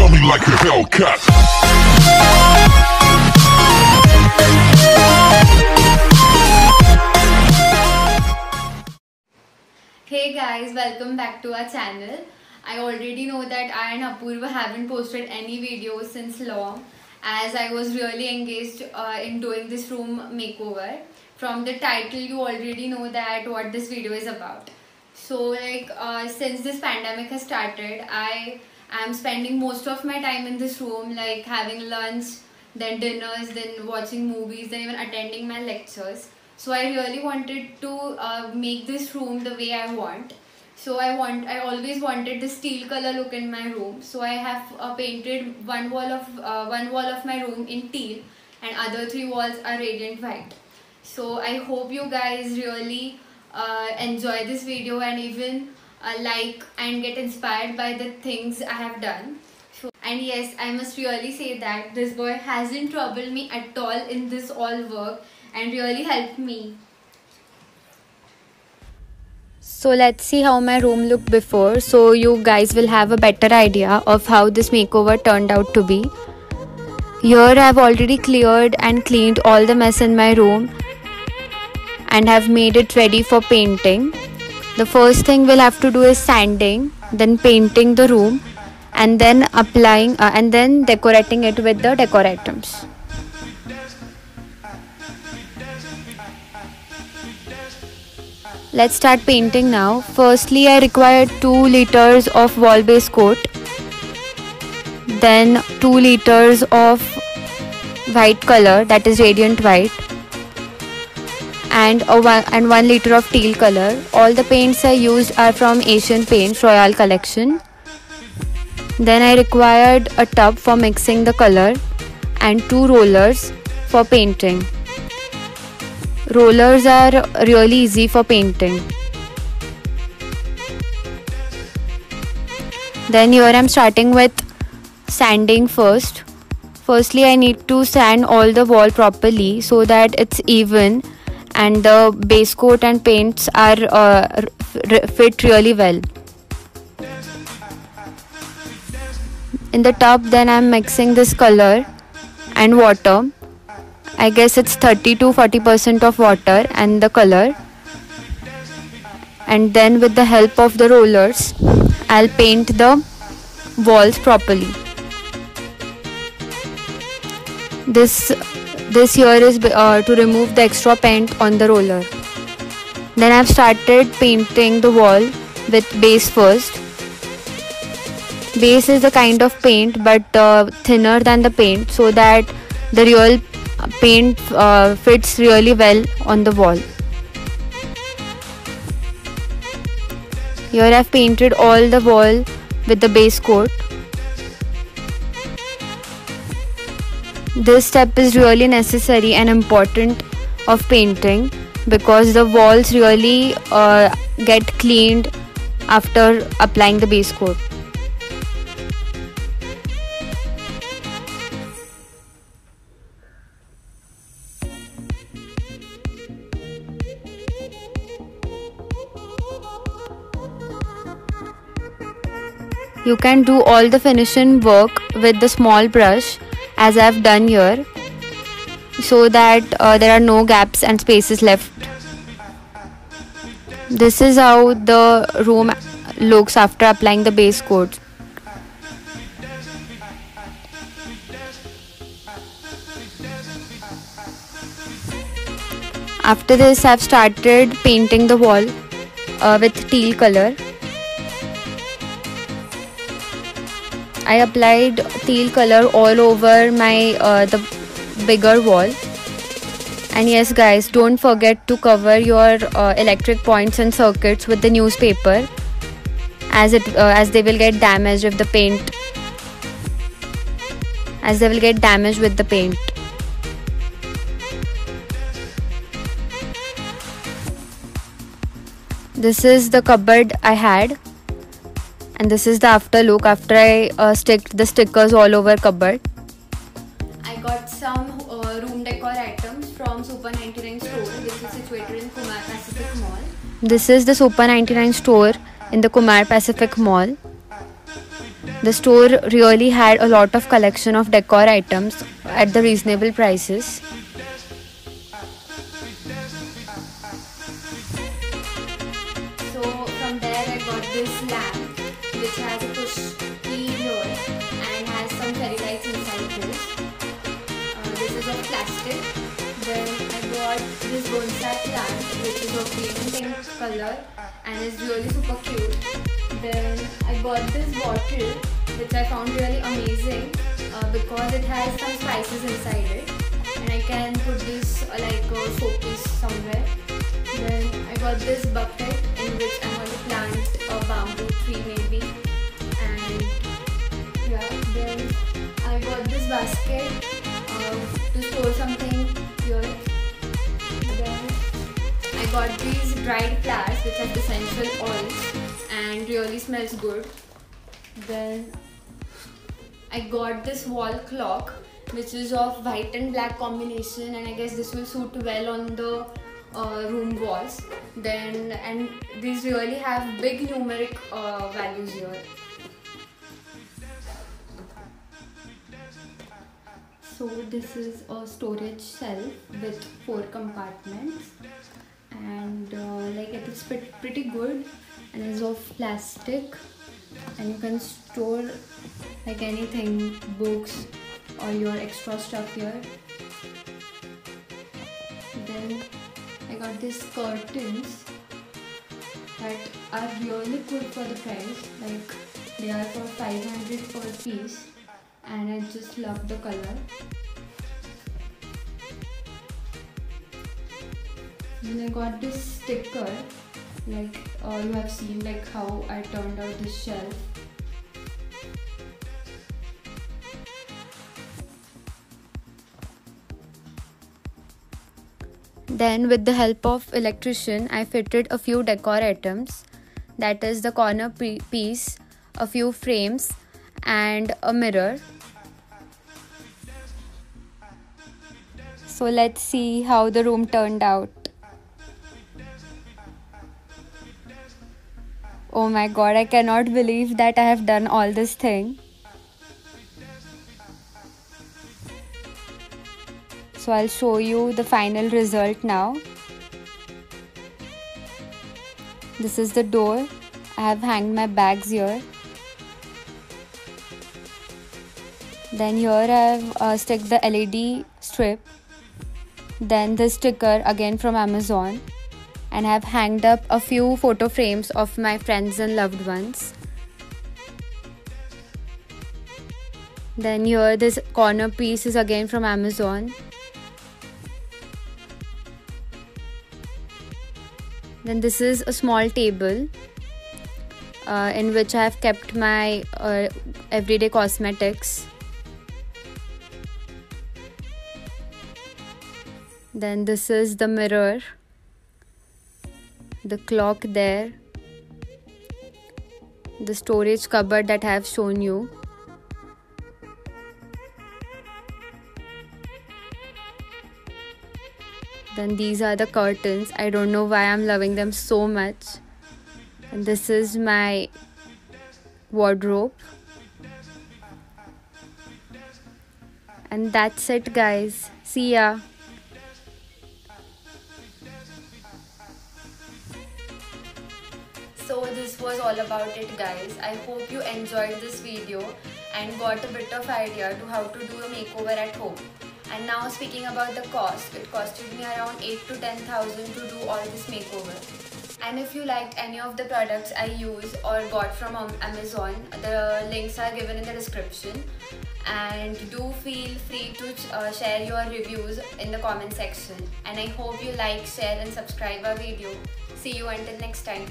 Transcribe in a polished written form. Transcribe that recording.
Smell me like a Hellcat. Hey guys, welcome back to our channel. I already know that I and Apurva haven't posted any videos since long, as I was really engaged in doing this room makeover. From the title you already know that what this video is about. So since this pandemic has started, I am spending most of my time in this room, like having lunch, then dinners, then watching movies, then even attending my lectures. So I really wanted to make this room the way I want. So I always wanted the steel color look in my room. So I have painted one wall of my room in teal, and other three walls are radiant white. So I hope you guys really enjoy this video and even like and get inspired by the things I have done. So, and yes, I must really say that this boy hasn't troubled me at all in this all work and really helped me. So let's see how my room looked before, so you guys will have a better idea of how this makeover turned out to be. Here I have already cleared and cleaned all the mess in my room and have made it ready for painting. The first thing we'll have to do is sanding, then painting the room, and then applying and then decorating it with the decor items. Let's start painting now. Firstly, I required 2 liters of wall base coat, then 2 liters of white color, that is radiant white, and 1 liter of teal color. All the paints I used are from Asian Paints Royal collection. Then I required a tub for mixing the color and 2 rollers for painting. Rollers are really easy for painting. Then here I am starting with sanding first. Firstly, I need to sand all the wall properly so that it's even and the base coat and paints are fit really well. In the tub, then I am mixing this color and water. I guess it's 30 to 40% of water and the color. And then with the help of the rollers, I'll paint the walls properly. This here is to remove the extra paint on the roller. Then I've started painting the wall with base first. Base is a kind of paint but thinner than the paint, so that the real paint fits really well on the wall. Here I've painted all the wall with the base coat. This step is really necessary and important of painting because the walls really get cleaned after applying the base coat. You can do all the finishing work with the small brush as I have done here, so that there are no gaps and spaces left. This is how the room looks after applying the base coat. After this, I have started painting the wall with teal color. I applied teal color all over my the bigger wall. And yes guys, don't forget to cover your electric points and circuits with the newspaper, as they will get damaged if the paint with the paint. This is the cupboard I had, and this is the after look after I sticked the stickers all over cupboard. I got some room decor items from Super 99 store, which is situated in Kumar Pacific Mall. This is the Super 99 store in the Kumar Pacific Mall. The store really had a lot of collection of decor items at the reasonable prices. So from there I got this lamp which has a push key here and has some fairy lights inside this. This is of plastic. Then I got this bonsai plant which is of green and pink color and is really super cute. Then I got this bottle which I found really amazing because it has some spices inside it and I can put this like a showpiece somewhere. Then I got this bucket in which I'm going to plant a bamboo tree maybe, and yeah, then I got this basket to store something here. Then I got these dried flowers which have essential oils and really smells good. Then I got this wall clock which is of white and black combination, and I guess this will suit well on the room walls. Then and these really have big numeric values here. So this is a storage shelf with 4 compartments, and like it is pretty good and is of plastic, and you can store like anything, books or your extra stuff here. Then I got these curtains that are really good for the price, like they are for 500 per piece and I just love the color. Then I got this sticker, like you have seen like how I turned out this shelf. Then with the help of electrician, I fitted a few decor items, that is the corner piece, a few frames and a mirror. So let's see how the room turned out. Oh my god, I cannot believe that I have done all this thing. So I'll show you the final result now. This is the door. I have hanged my bags here. Then here I have stuck the LED strip. Then the sticker again from Amazon. And I have hanged up a few photo frames of my friends and loved ones. Then here this corner piece is again from Amazon. Then this is a small table in which I have kept my everyday cosmetics. Then this is the mirror, the clock there, the storage cupboard that I have shown you. Then these are the curtains. I don't know why I'm loving them so much. And this is my wardrobe. And that's it, guys. See ya. So this was all about it, guys. I hope you enjoyed this video and got a bit of idea to how to do a makeover at home. And now speaking about the cost, it costed me around 8 to 10,000 to do all this makeover. And if you liked any of the products I use or got from Amazon, the links are given in the description. And do feel free to share your reviews in the comment section. And I hope you like, share and subscribe our video. See you until next time.